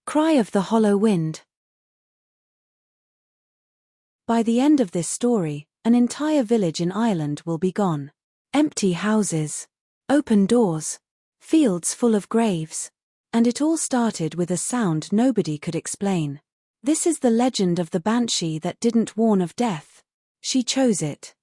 Cry of the Hollow Wind. By the end of this story, an entire village in Ireland will be gone. Empty houses, open doors, fields full of graves. And it all started with a sound nobody could explain. This is the legend of the Banshee that didn't warn of death. She chose it.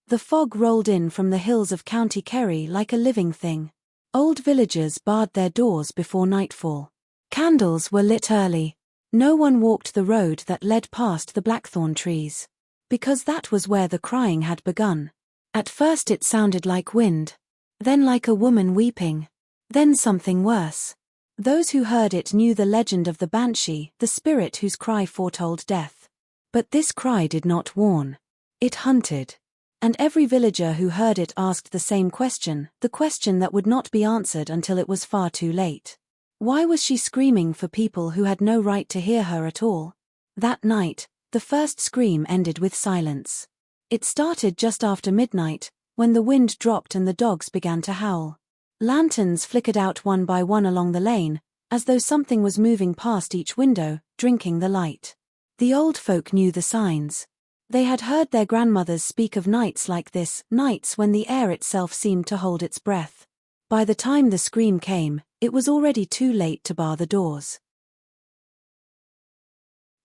The fog rolled in from the hills of County Kerry like a living thing. Old villagers barred their doors before nightfall. Candles were lit early. No one walked the road that led past the blackthorn trees. Because that was where the crying had begun. At first it sounded like wind. Then like a woman weeping. Then something worse. Those who heard it knew the legend of the Banshee, the spirit whose cry foretold death. But this cry did not warn. It hunted. And every villager who heard it asked the same question, the question that would not be answered until it was far too late. Why was she screaming for people who had no right to hear her at all? That night, the first scream ended with silence. It started just after midnight, when the wind dropped and the dogs began to howl. Lanterns flickered out one by one along the lane, as though something was moving past each window, drinking the light. The old folk knew the signs. They had heard their grandmothers speak of nights like this, nights when the air itself seemed to hold its breath. By the time the scream came, it was already too late to bar the doors.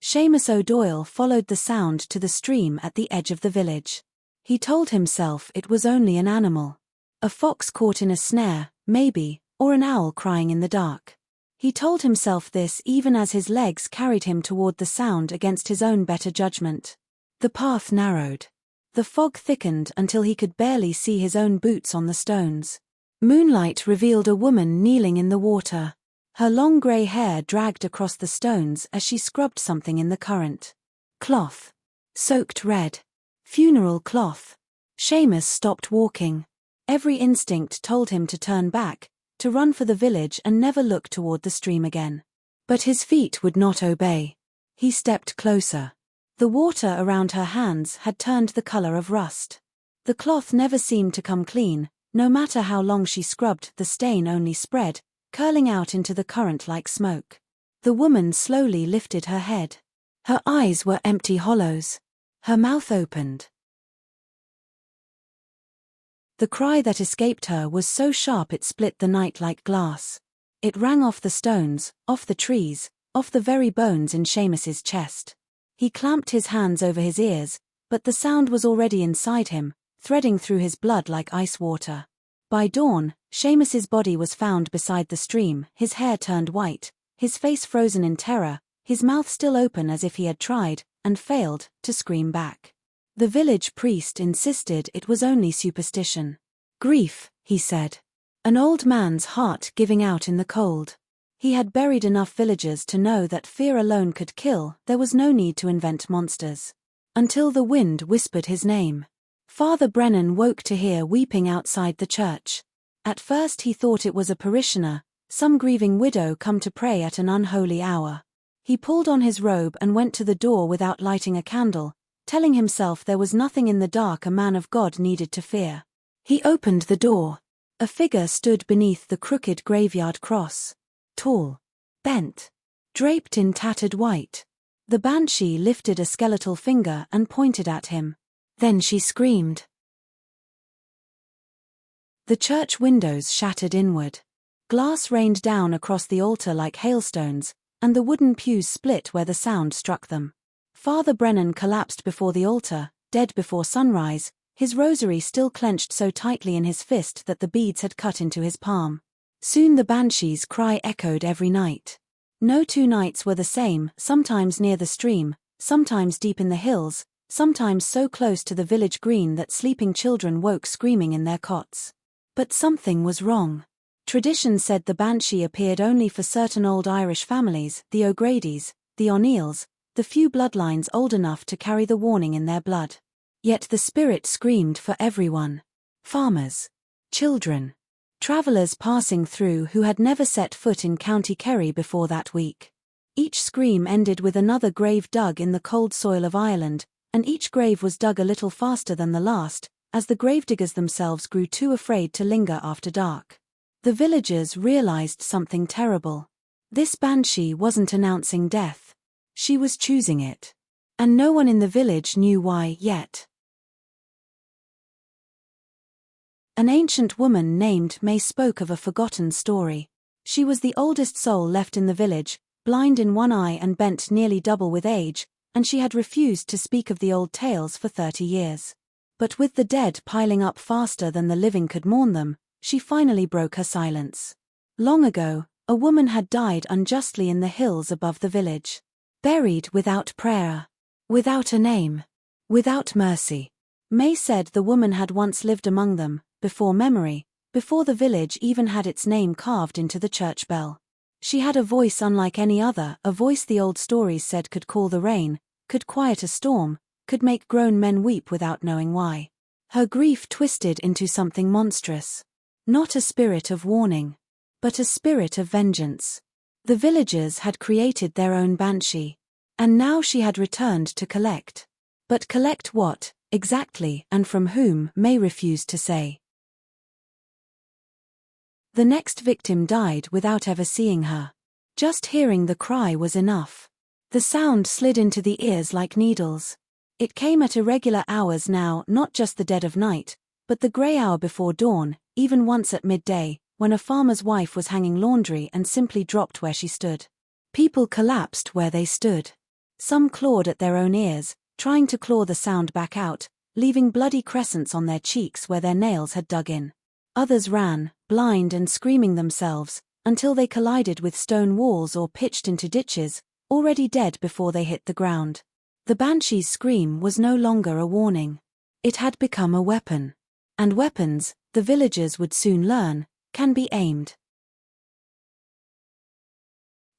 Seamus O'Doyle followed the sound to the stream at the edge of the village. He told himself it was only an animal. A fox caught in a snare, maybe, or an owl crying in the dark. He told himself this even as his legs carried him toward the sound against his own better judgment. The path narrowed. The fog thickened until he could barely see his own boots on the stones. Moonlight revealed a woman kneeling in the water. Her long grey hair dragged across the stones as she scrubbed something in the current. Cloth. Soaked red. Funeral cloth. Seamus stopped walking. Every instinct told him to turn back, to run for the village and never look toward the stream again. But his feet would not obey. He stepped closer. The water around her hands had turned the color of rust. The cloth never seemed to come clean. No matter how long she scrubbed, the stain only spread, curling out into the current like smoke. The woman slowly lifted her head. Her eyes were empty hollows. Her mouth opened. The cry that escaped her was so sharp it split the night like glass. It rang off the stones, off the trees, off the very bones in Seamus's chest. He clamped his hands over his ears, but the sound was already inside him, threading through his blood like ice water. By dawn, Seamus's body was found beside the stream, his hair turned white, his face frozen in terror, his mouth still open as if he had tried, and failed, to scream back. The village priest insisted it was only superstition. Grief, he said. An old man's heart giving out in the cold. He had buried enough villagers to know that fear alone could kill, there was no need to invent monsters. Until the wind whispered his name. Father Brennan woke to hear weeping outside the church. At first he thought it was a parishioner, some grieving widow come to pray at an unholy hour. He pulled on his robe and went to the door without lighting a candle, telling himself there was nothing in the dark a man of God needed to fear. He opened the door. A figure stood beneath the crooked graveyard cross. Tall. Bent. Draped in tattered white. The Banshee lifted a skeletal finger and pointed at him. Then she screamed. The church windows shattered inward. Glass rained down across the altar like hailstones, and the wooden pews split where the sound struck them. Father Brennan collapsed before the altar, dead before sunrise, his rosary still clenched so tightly in his fist that the beads had cut into his palm. Soon the Banshee's cry echoed every night. No two nights were the same, sometimes near the stream, sometimes deep in the hills, sometimes so close to the village green that sleeping children woke screaming in their cots. But something was wrong. Tradition said the Banshee appeared only for certain old Irish families, the O'Grady's, the O'Neills, the few bloodlines old enough to carry the warning in their blood. Yet the spirit screamed for everyone. Farmers. Children. Travellers passing through who had never set foot in County Kerry before that week. Each scream ended with another grave dug in the cold soil of Ireland, and each grave was dug a little faster than the last, as the gravediggers themselves grew too afraid to linger after dark. The villagers realized something terrible. This Banshee wasn't announcing death. She was choosing it. And no one in the village knew why yet. An ancient woman named May spoke of a forgotten story. She was the oldest soul left in the village, blind in one eye and bent nearly double with age, and she had refused to speak of the old tales for 30 years. But with the dead piling up faster than the living could mourn them, she finally broke her silence. Long ago, a woman had died unjustly in the hills above the village. Buried without prayer. Without a name. Without mercy. May said the woman had once lived among them, before memory, before the village even had its name carved into the church bell. She had a voice unlike any other, a voice the old stories said could call the rain, could quiet a storm, could make grown men weep without knowing why. Her grief twisted into something monstrous. Not a spirit of warning, but a spirit of vengeance. The villagers had created their own Banshee. And now she had returned to collect. But collect what, exactly, and from whom, May refused to say. The next victim died without ever seeing her. Just hearing the cry was enough. The sound slid into the ears like needles. It came at irregular hours now, not just the dead of night, but the grey hour before dawn, even once at midday, when a farmer's wife was hanging laundry and simply dropped where she stood. People collapsed where they stood. Some clawed at their own ears, trying to claw the sound back out, leaving bloody crescents on their cheeks where their nails had dug in. Others ran, blind and screaming themselves, until they collided with stone walls or pitched into ditches, already dead before they hit the ground. The Banshee's scream was no longer a warning. It had become a weapon. And weapons, the villagers would soon learn, can be aimed.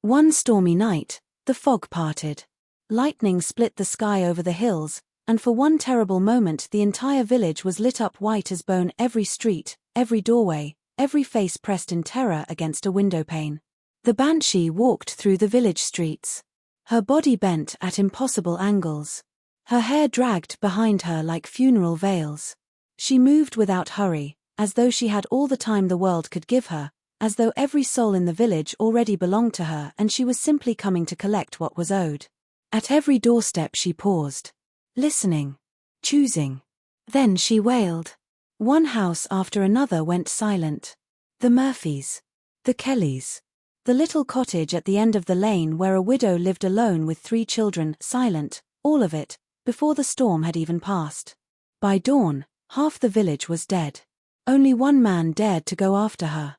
One stormy night, the fog parted. Lightning split the sky over the hills, and for one terrible moment the entire village was lit up white as bone, every street, every doorway, every face pressed in terror against a windowpane. The Banshee walked through the village streets. Her body bent at impossible angles. Her hair dragged behind her like funeral veils. She moved without hurry, as though she had all the time the world could give her, as though every soul in the village already belonged to her and she was simply coming to collect what was owed. At every doorstep she paused. Listening. Choosing. Then she wailed. One house after another went silent. The Murphys. The Kellys. The little cottage at the end of the lane where a widow lived alone with 3 children, silent, all of it, before the storm had even passed. By dawn, half the village was dead. Only one man dared to go after her.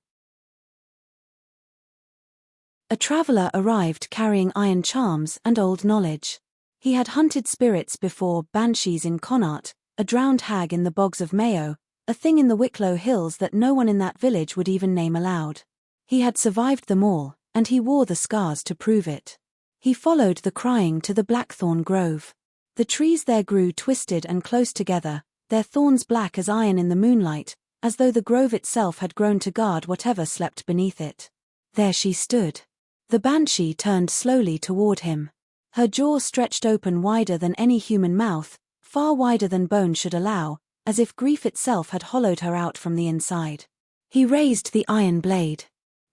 A traveler arrived carrying iron charms and old knowledge. He had hunted spirits before, banshees in Connaught, a drowned hag in the bogs of Mayo, a thing in the Wicklow Hills that no one in that village would even name aloud. He had survived them all, and he wore the scars to prove it. He followed the crying to the blackthorn grove. The trees there grew twisted and close together, their thorns black as iron in the moonlight, as though the grove itself had grown to guard whatever slept beneath it. There she stood. The Banshee turned slowly toward him. Her jaw stretched open wider than any human mouth, far wider than bone should allow, as if grief itself had hollowed her out from the inside. He raised the iron blade.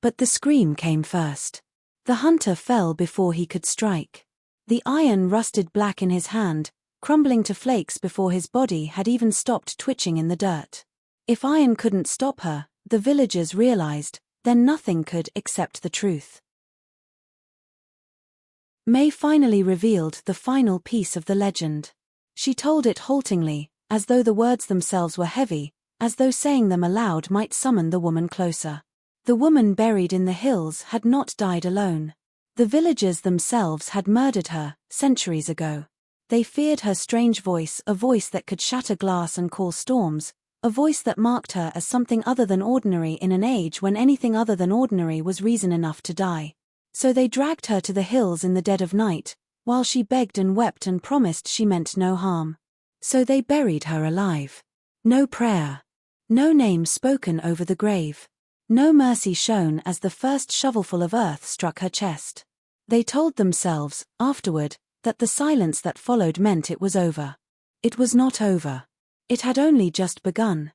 But the scream came first. The hunter fell before he could strike. The iron rusted black in his hand, crumbling to flakes before his body had even stopped twitching in the dirt. If iron couldn't stop her, the villagers realized, then nothing could except the truth. May finally revealed the final piece of the legend. She told it haltingly, as though the words themselves were heavy, as though saying them aloud might summon the woman closer. The woman buried in the hills had not died alone. The villagers themselves had murdered her, centuries ago. They feared her strange voice, a voice that could shatter glass and call storms, a voice that marked her as something other than ordinary in an age when anything other than ordinary was reason enough to die. So they dragged her to the hills in the dead of night, while she begged and wept and promised she meant no harm. So they buried her alive. No prayer. No name spoken over the grave. No mercy shown as the first shovelful of earth struck her chest. They told themselves, afterward, that the silence that followed meant it was over. It was not over. It had only just begun.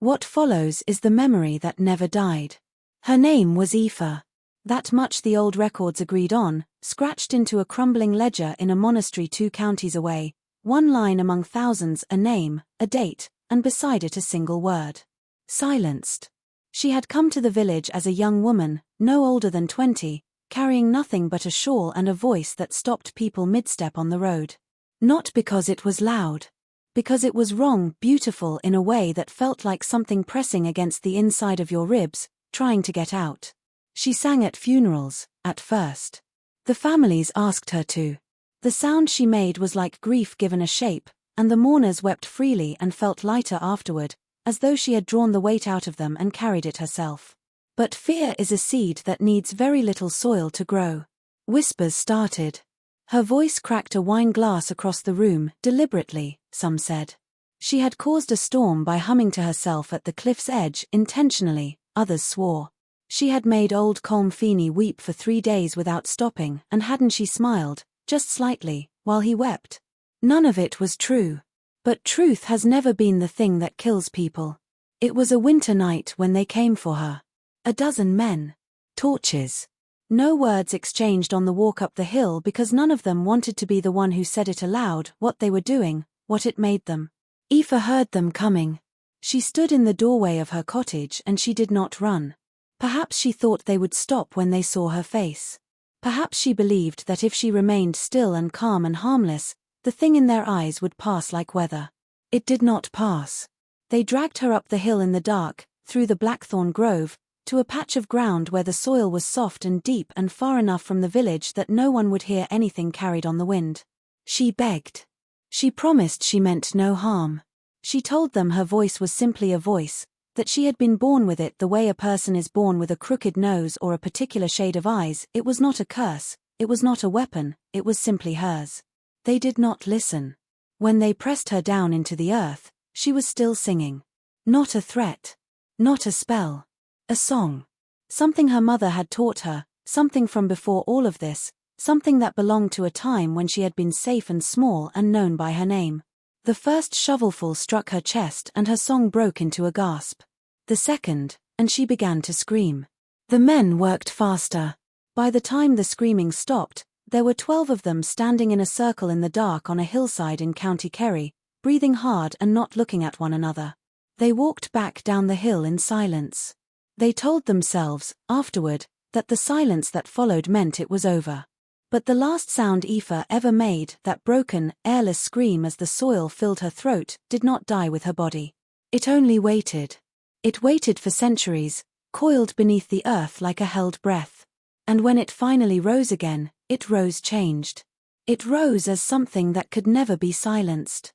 What follows is the memory that never died. Her name was Aoife. That much the old records agreed on, scratched into a crumbling ledger in a monastery 2 counties away, one line among thousands, a name, a date, and beside it a single word. Silenced. She had come to the village as a young woman, no older than 20, carrying nothing but a shawl and a voice that stopped people mid-step on the road. Not because it was loud. Because it was wrong, beautiful in a way that felt like something pressing against the inside of your ribs, trying to get out. She sang at funerals, at first. The families asked her to. The sound she made was like grief given a shape, and the mourners wept freely and felt lighter afterward, as though she had drawn the weight out of them and carried it herself. But fear is a seed that needs very little soil to grow. Whispers started. Her voice cracked a wine glass across the room, deliberately, some said. She had caused a storm by humming to herself at the cliff's edge, intentionally, others swore. She had made old Colm Feeney weep for 3 days without stopping, and hadn't she smiled, just slightly, while he wept? None of it was true. But truth has never been the thing that kills people. It was a winter night when they came for her. 12 men. Torches. No words exchanged on the walk up the hill because none of them wanted to be the one who said it aloud, what they were doing, what it made them. Aoife heard them coming. She stood in the doorway of her cottage and she did not run. Perhaps she thought they would stop when they saw her face. Perhaps she believed that if she remained still and calm and harmless, the thing in their eyes would pass like weather. It did not pass. They dragged her up the hill in the dark, through the blackthorn grove, to a patch of ground where the soil was soft and deep and far enough from the village that no one would hear anything carried on the wind. She begged. She promised she meant no harm. She told them her voice was simply a voice, that she had been born with it the way a person is born with a crooked nose or a particular shade of eyes. It was not a curse, it was not a weapon, it was simply hers. They did not listen. When they pressed her down into the earth, she was still singing. Not a threat. Not a spell. A song. Something her mother had taught her, something from before all of this, something that belonged to a time when she had been safe and small and known by her name. The first shovelful struck her chest and her song broke into a gasp. The second, and she began to scream. The men worked faster. By the time the screaming stopped, there were 12 of them standing in a circle in the dark on a hillside in County Kerry, breathing hard and not looking at one another. They walked back down the hill in silence. They told themselves, afterward, that the silence that followed meant it was over. But the last sound Aoife ever made, that broken, airless scream as the soil filled her throat, did not die with her body. It only waited. It waited for centuries, coiled beneath the earth like a held breath. And when it finally rose again, it rose changed. It rose as something that could never be silenced.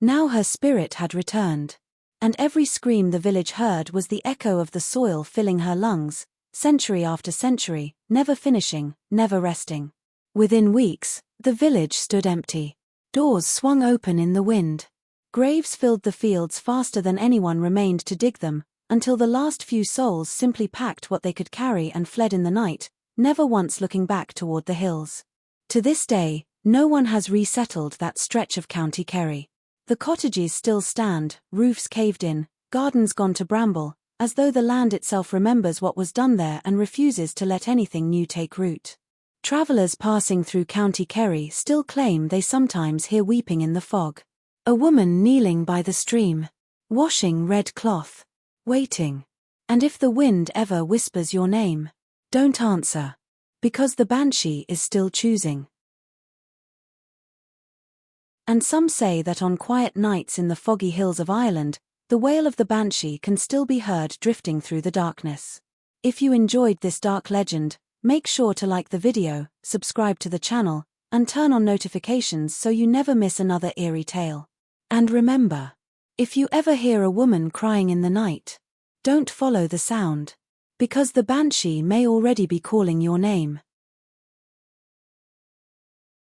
Now her spirit had returned. And every scream the village heard was the echo of the soil filling her lungs, century after century, never finishing, never resting. Within weeks, the village stood empty. Doors swung open in the wind. Graves filled the fields faster than anyone remained to dig them, until the last few souls simply packed what they could carry and fled in the night, never once looking back toward the hills. To this day, no one has resettled that stretch of County Kerry. The cottages still stand, roofs caved in, gardens gone to bramble, as though the land itself remembers what was done there and refuses to let anything new take root. Travellers passing through County Kerry still claim they sometimes hear weeping in the fog. A woman kneeling by the stream, washing red cloth, waiting. And if the wind ever whispers your name, don't answer, because the Banshee is still choosing. And some say that on quiet nights in the foggy hills of Ireland, the wail of the Banshee can still be heard drifting through the darkness. If you enjoyed this dark legend, make sure to like the video, subscribe to the channel, and turn on notifications so you never miss another eerie tale. And remember, if you ever hear a woman crying in the night, don't follow the sound, because the Banshee may already be calling your name.